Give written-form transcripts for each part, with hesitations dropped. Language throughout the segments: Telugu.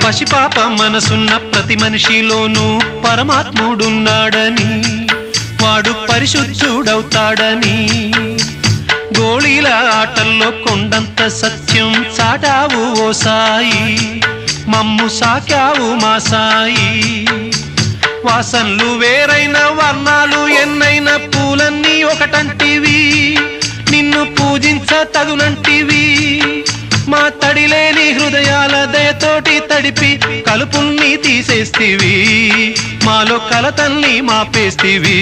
పసిపాప మనసున్న ప్రతి మనిషిలోనూ పరమాత్ముడున్నాడని, వాడు పరిశుద్ధుడవుతాడని, గోళీల ఆటల్లో కొండంత సత్యం చాటావు ఓ సాయి, మమ్ము సాకావు మా సాయి. వాసనలు వేరైన వర్ణాలు ఎన్నైన పూలన్నీ ఒకటంటివి, నిన్ను పూజించ తగునంటివి. మా తడిలేని హృదయాల దయతోటి తడిపి కలుపుల్ని తీసేస్తివి, మాలో కలతల్ని మాపేస్తివి.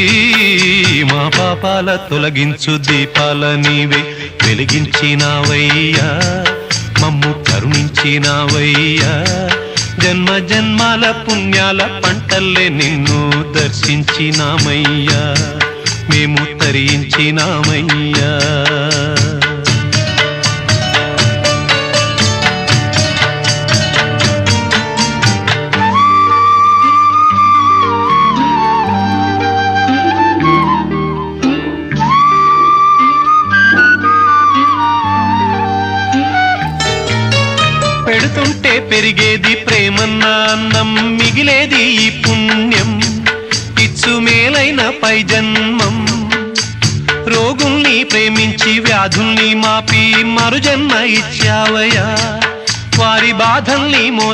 మా పాపాల తొలగించు దీపాల నీవే వెలిగించినావయ్యా, మమ్ము కరుణించినావయ్యా. జన్మ జన్మాల పుణ్యాల పంటల్లే నిన్ను దర్శించినామయ్యా, మేము తరించినామయ్యా. పెడుతుంటే పెరిగేది ప్రేమన్న అన్నం, మిగిలేది ఈ పుణ్యం, ఇచ్చు మేలైన పై జన్మం. రోగుల్ని ప్రేమించి వ్యాధుల్ని మాపి మరుజన్మ ఇచ్చావయ్యా, వారి బాధల్ని